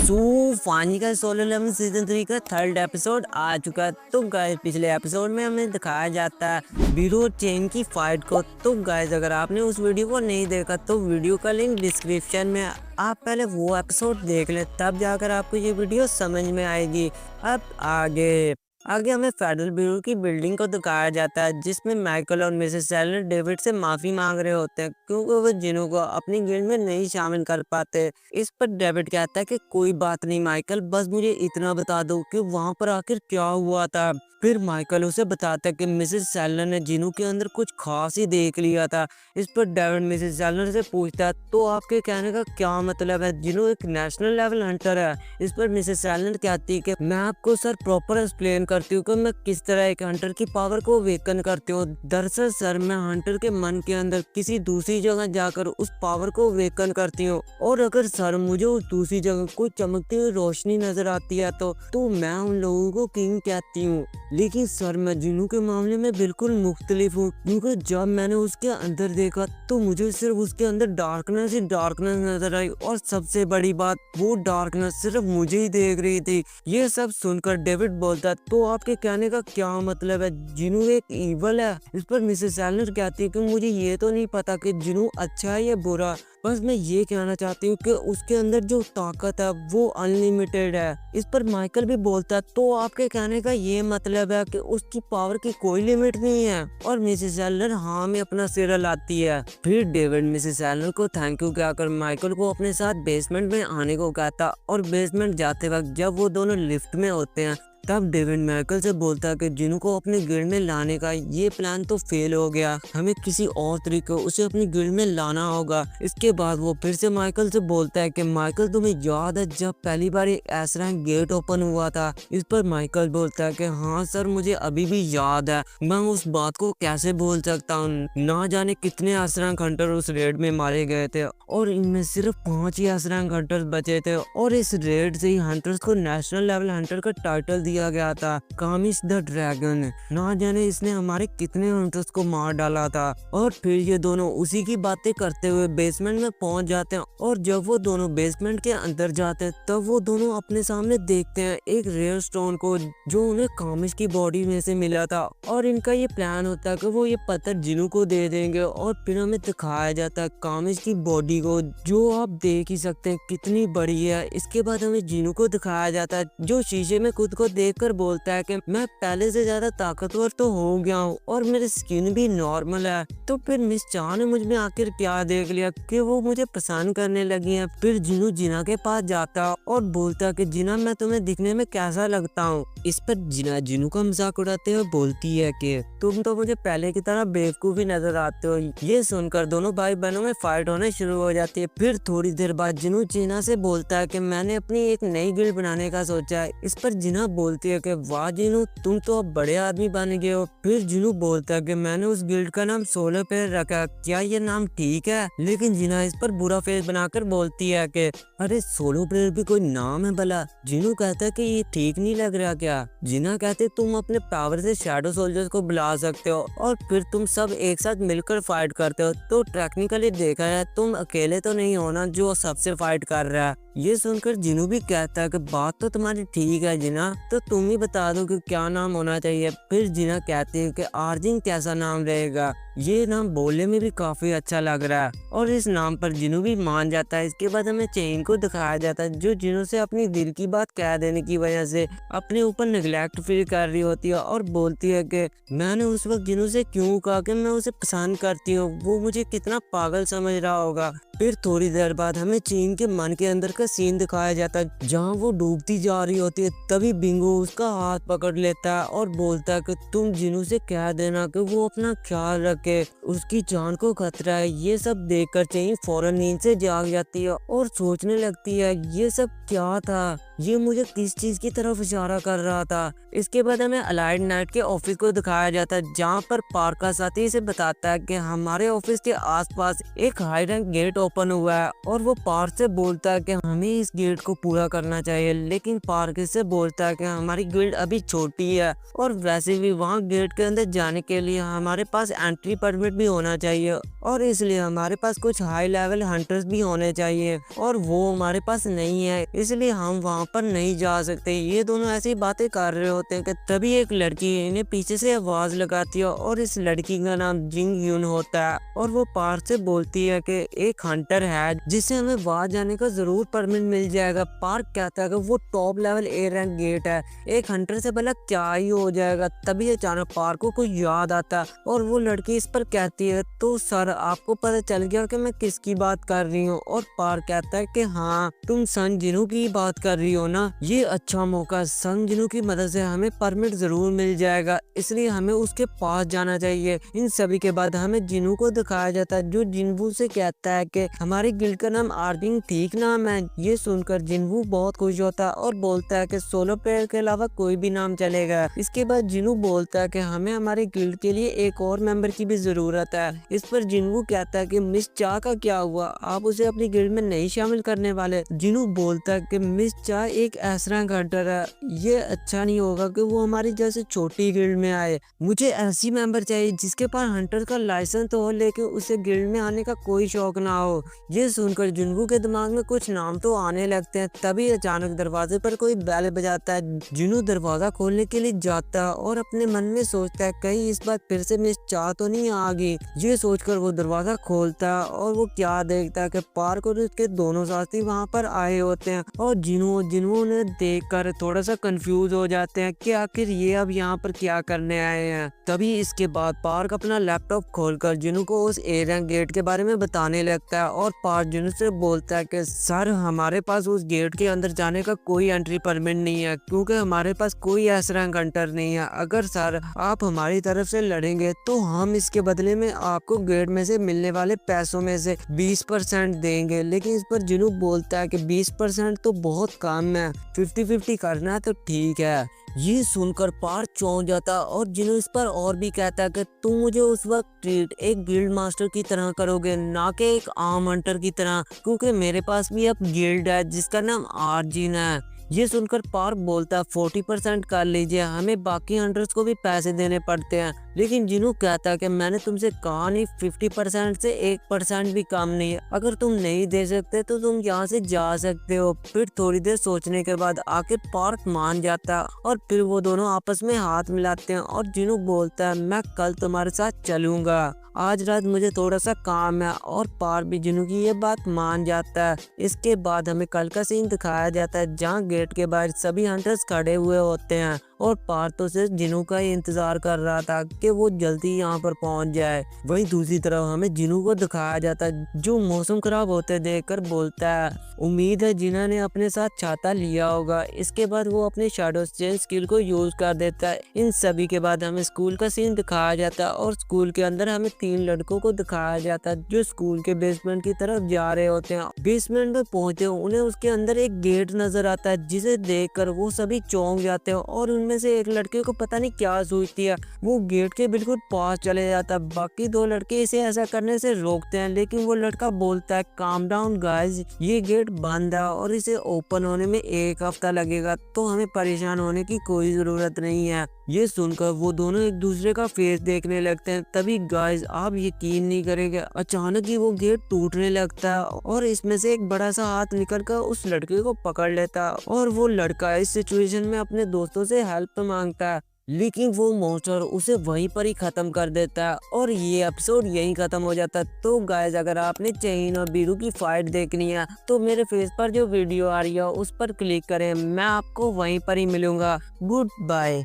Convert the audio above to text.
सो फानी का solo level season 3 का third episode आ चुका है। तो गाइस पिछले एपिसोड में हमें दिखाया जाता है बीरू और चेन की फाइट को। तो गाइस अगर आपने उस वीडियो को नहीं देखा तो वीडियो का लिंक डिस्क्रिप्शन में, आप पहले वो एपिसोड देख लें, तब जाकर आपको ये वीडियो समझ में आएगी। अब आगे हमें फेडरल ब्यूरो की बिल्डिंग को दिखाया जाता है, जिसमें माइकल और मिसेस सेलर डेविड से माफी मांग रहे होते हैं क्योंकि वो जिनों को अपनी गिल्ड में नहीं शामिल कर पाते। इस पर डेविड कहता है कि कोई बात नहीं माइकल, बस मुझे इतना बता दो कि वहाँ पर आखिर क्या हुआ था। फिर माइकल उसे बताता है कि मिसेस सेलर ने जिनों के अंदर कुछ खास ही देख लिया था। इस पर डेविड मिसेस सेलर से पूछता है तो आपके कहने का क्या मतलब है, जिनों एक नेशनल लेवल हंटर है। इस पर मिसेस सेलर कहती है कि मैं आपको सर प्रॉपर एक्सप्लेन करती हूँ कि मैं किस तरह एक हंटर की पावर को वेकन करती हूँ। दरअसल सर मैं हंटर के मन के अंदर किसी दूसरी जगह जाकर उस पावर को वेकन करती हूँ, और अगर सर मुझे उस दूसरी जगह कोई चमकती हुई रोशनी नजर आती है तो मैं उन लोगों को किंग कहती हूँ। लेकिन सर मैं जिनों के मामले में बिल्कुल मुख्तलिफ हूँ, क्योंकि जब मैंने उसके अंदर देखा तो मुझे सिर्फ उसके अंदर डार्कनेस ही डार्कनेस नजर आई, और सबसे बड़ी बात वो डार्कनेस सिर्फ मुझे ही देख रही थी। ये सब सुनकर डेविड बोलता तो आपके कहने का क्या मतलब है, जिनू एक ईवल है। इस पर मिसेस सेलर कहती है कि मुझे ये तो नहीं पता कि जिनू अच्छा है या बुरा, बस मैं ये कहना चाहती हूँ कि उसके अंदर जो ताकत है वो अनलिमिटेड है। इस पर माइकल भी बोलता है तो आपके कहने का ये मतलब है कि उसकी पावर की कोई लिमिट नहीं है, और मिसेस सेलर हाँ में अपना सिर हिलाती है। फिर डेविड मिसेस सेलर को थैंक यू कहकर माइकल को अपने साथ बेसमेंट में आने को कहता, और बेसमेंट जाते वक्त जब वो दोनों लिफ्ट में होते हैं तब डेविड माइकल से बोलता है कि जिनू को अपनी गिल्ड में लाने का ये प्लान तो फेल हो गया, हमें किसी और तरीके उसे अपनी गिल्ड में लाना होगा। इसके बाद वो फिर से माइकल से बोलता है कि माइकल तुम्हें याद है जब पहली बार एक एस रैंक गेट ओपन हुआ था। इस पर माइकल बोलता है कि हाँ सर मुझे अभी भी याद है, मैं उस बात को कैसे भूल सकता हूँ। ना जाने कितने एस रैंक हंटर उस रेड में मारे गए थे, और इनमें सिर्फ 5 ही एस रैंक हंटर्स बचे थे, और इस रेड से ही हंटर्स को नेशनल लेवल हंटर का टाइटल दिया गया था, कामिश द ड्रैगन। ना जाने इसने हमारे कितने हंटर्स को मार डाला था। और फिर ये दोनों उसी की बातें करते हुए बेसमेंट में पहुंच जाते हैं, और जब वो दोनों बेसमेंट के अंदर जाते हैं तब वो दोनों अपने सामने देखते हैं एक रेयर स्टोन को जो उन्हें कामिश की बॉडी में से मिला था, और इनका ये प्लान होता है कि वो ये पत्थर जिनू को दे देंगे। और फिर हमें दिखाया जाता है कामिश की बॉडी को, जो आप देख ही सकते हैं कितनी बड़ी है। इसके बाद हमें जिनू को दिखाया जाता है जो शीशे में खुद को देखकर बोलता है कि मैं पहले से ज्यादा ताकतवर तो हो गया हूँ और मेरी स्किन भी नॉर्मल है। तो फिर मिस चाह ने मुझ में आखिर क्या देख लिया कि वो मुझे पसंद करने लगी है। फिर जिनू जिना के पास जाता और बोलता कि जिना मैं तुम्हें दिखने में कैसा लगता हूँ। इस पर जिना जिनू का मजाक उड़ाते हुए बोलती है कि तुम तो मुझे पहले की तरह बेवकूफ ही नजर आते हो। ये सुनकर दोनों भाई बहनों में फाइट होने शुरू हो जाती है। फिर थोड़ी देर बाद जिनू जिना से बोलता है कि मैंने अपनी एक नई गिल्ड बनाने का सोचा है। इस पर जिना बोलती है कि वाह जिनू तुम तो अब बड़े आदमी बन गए हो। फिर जिनू बोलता है कि मैंने उस गिल्ड का नाम सोलर पेयर रखा, क्या ये नाम ठीक है? लेकिन जिना इस पर बुरा फेस बनाकर बोलती है कि अरे सोलो प्लेयर भी कोई नाम है भला। जिनू कहता है कि ये ठीक नहीं लग रहा क्या? जिना कहते तुम अपने पावर से शैडो सोल्जर्स को बुला सकते हो और फिर तुम सब एक साथ मिलकर फाइट करते हो, तो टेक्निकली देखा है तुम अकेले तो नहीं होना जो सबसे फाइट कर रहा है। ये सुनकर जिनू भी कहता है कि बात तो तुम्हारी ठीक है जिना, तो तुम ही बता दो कि क्या नाम होना चाहिए। फिर जिना कहती है कि आर्जिन कैसा नाम रहेगा, ये नाम बोलने में भी काफी अच्छा लग रहा है, और इस नाम पर जिनू भी मान जाता है। इसके बाद हमें चेन को दिखाया जाता है जो जिनू से अपनी दिल की बात कह देने की वजह से अपने ऊपर निगलेक्ट फील कर रही होती है, और बोलती है कि मैंने उस वक्त जिनू से क्यों कहा कि मैं उसे पसंद करती हूँ, वो मुझे कितना पागल समझ रहा होगा। फिर थोड़ी देर बाद हमें चीन के मन के अंदर का सीन दिखाया जाता है जहाँ वो डूबती जा रही होती है। तभी बिंगो उसका हाथ पकड़ लेता है और बोलता है कि तुम जिनू से कह देना कि वो अपना ख्याल रखे, उसकी जान को खतरा है। ये सब देखकर चीन फौरन नींद से जाग जाती है और सोचने लगती है ये सब क्या था। ये मुझे किस चीज की तरफ इशारा कर रहा था। इसके बाद हमें अलाइड नाइट के ऑफिस को दिखाया जाता है, जहाँ पर पार्क का साथी से बताता है कि हमारे ऑफिस के आसपास एक हाई रैंक गेट ओपन हुआ है, और वो पार्क से बोलता है कि हमें इस गेट को पूरा करना चाहिए। लेकिन पार्क से बोलता है कि हमारी गिल्ड अभी छोटी है, और वैसे भी वहाँ गेट के अंदर जाने के लिए हमारे पास एंट्री परमिट भी होना चाहिए, और इसलिए हमारे पास कुछ हाई लेवल हंटर्स भी होने चाहिए, और वो हमारे पास नहीं है, इसलिए हम वहाँ पर नहीं जा सकते। ये दोनों ऐसी बातें कर रहे होते हैं कि तभी एक लड़की इन्हें पीछे से आवाज लगाती है, और इस लड़की का नाम जिंग यून होता है, और वो पार्क से बोलती है कि एक हंटर है जिससे हमें वहां जाने का जरूर परमिट मिल जाएगा। पार्क कहता है कि वो top level a rank get है, एक हंटर से भला क्या ही हो जाएगा। तभी अचानक पार्क को कुछ याद आता है, और वो लड़की इस पर कहती है, तो सर आपको पता चल गया कि मैं किसकी बात कर रही हूँ। और पार्क कहता है कि हाँ, तुम सन जिनू की बात कर रही हो ना, ये अच्छा मौका, सन जिनू की मदद से हमें परमिट जरूर मिल जाएगा, इसलिए हमें उसके पास जाना चाहिए। इन सभी के बाद हमें जिनू को दिखाया जाता है, जो जिनवू से कहता है कि हमारी गिल्ड का नाम आर्जिंग ठीक नाम है। ये सुनकर जिनवू बहुत खुश होता है और बोलता है कि सोलो प्लेयर के अलावा कोई भी नाम चलेगा। इसके बाद जिनू बोलता है कि हमें हमारे गिल्ड के लिए एक और मेंबर की भी जरूरत है। इस पर जिनवू कहता है कि मिस चा का क्या हुआ, आप उसे अपनी गिल्ड में नहीं शामिल करने वाले। जिनू बोलता है कि मिस चा एक ऐसा हंटर है, ये अच्छा नहीं होगा कि वो हमारी जैसे छोटी गिल्ड में आए। मुझे ऐसी मेंबर चाहिए जिसके पास हंटर का लाइसेंस तो हो, लेकिन उसे गिल्ड में आने का कोई शौक ना हो। ये सुनकर जिनवू के दिमाग में कुछ नाम तो आने लगते हैं। तभी अचानक दरवाजे पर कोई बैल बजाता है। जिनू दरवाजा खोलने के लिए जाता है और अपने मन में सोचता है कहीं इस बार फिर से मिस चा तो नहीं आ गई। ये सोचकर वो दरवाजा खोलता है, और वो क्या देखता है कि पार्क और उसके दोनों साथी वहाँ पर आए होते हैं, और जिनवू ने देखकर थोड़ा सा कंफ्यूज हो जाते हैं कि आखिर ये अब यहाँ पर क्या करने आए हैं। तभी इसके बाद पार्क अपना लैपटॉप खोलकर जिनू को उस ए रैंक गेट के बारे में बताने लगता है, और पार्क जिनू से बोलता है कि सर हमारे पास उस गेट के अंदर जाने का कोई एंट्री परमिट नहीं है, क्योंकि हमारे पास कोई एस रैंक हंटर नहीं है। अगर सर आप हमारी तरफ से लड़ेंगे तो हम इसके बदले में आपको गेट में से मिलने वाले पैसों में से 20% देंगे। लेकिन इस पर जिनू बोलता है कि 20% तो बहुत कम है, 50-50 करना है तो ठीक है। ये सुनकर पार्क चौंक जाता, और जिनू इस पर और भी कहता है कि तुम मुझे उस वक्त ट्रीट एक गिल्ड मास्टर की तरह करोगे, ना कि एक आम हंटर की तरह, क्योंकि मेरे पास भी अब गिल्ड है जिसका नाम आर्जिन है। ये सुनकर पार्क बोलता है 40% कर लीजिए, हमें बाकी हंटर्स को भी पैसे देने पड़ते हैं। लेकिन जिनू कहता है कि मैंने तुमसे कहा नहीं, 50% से 1% भी कम नहीं है, अगर तुम नहीं दे सकते तो तुम यहाँ से जा सकते हो। फिर थोड़ी देर सोचने के बाद आखिर पार्क मान जाता है, और फिर वो दोनों आपस में हाथ मिलाते हैं, और जिनू बोलता है मैं कल तुम्हारे साथ चलूंगा, आज रात मुझे थोड़ा सा काम है। और पार्क भी जिनू की ये बात मान जाता है। इसके बाद हमें कल का सीन दिखाया जाता है, जहाँ गेट के बाहर सभी हंटर्स खड़े हुए होते हैं, और पार्क तो सिर्फ जिनू का ही इंतजार कर रहा था कि वो जल्दी यहाँ पर पहुंच जाए। वहीं दूसरी तरफ हमें जिनू को दिखाया जाता है, जो मौसम खराब होते देखकर बोलता है उम्मीद है जिना ने अपने साथ छाता लिया होगा। इसके बाद वो अपने शैडो चेंज स्किल को यूज कर देता है। इन सभी के बाद हमें स्कूल का सीन दिखाया जाता है, और स्कूल के अंदर हमें 3 लड़कों को दिखाया जाता है जो स्कूल के बेसमेंट की तरफ जा रहे होते हैं। बेसमेंट में पहुंचते उन्हें उसके अंदर एक गेट नजर आता है, जिसे देखकर वो सभी चौंक जाते हैं, और उनमें से एक लड़के को पता नहीं क्या सूझती है, वो गेट के बिल्कुल पास चले जाता है। बाकी 2 लड़के इसे ऐसा करने से रोकते हैं, लेकिन वो लड़का बोलता है काम डाउन गाइस, ये गेट बंद है और इसे ओपन होने में 1 हफ्ता लगेगा, तो हमें परेशान होने की कोई जरूरत नहीं है। ये सुनकर वो दोनों एक दूसरे का फेस देखने लगते हैं। तभी गाइस आप यकीन नहीं करेंगे, अचानक ही वो गेट टूटने लगता है, और इसमें से एक बड़ा सा हाथ निकलकर उस लड़के को पकड़ लेता है, और वो लड़का इस सिचुएशन में अपने दोस्तों से हेल्प मांगता है, लेकिन वो मॉन्स्टर उसे वहीं पर ही खत्म कर देता है, और ये एपिसोड यहीं खत्म हो जाता है। तो गाइस अगर आपने चेन और बीरू की फाइट देखनी है तो मेरे फेस पर जो वीडियो आ रही है उस पर क्लिक करें, मैं आपको वहीं पर ही मिलूंगा। Good bye.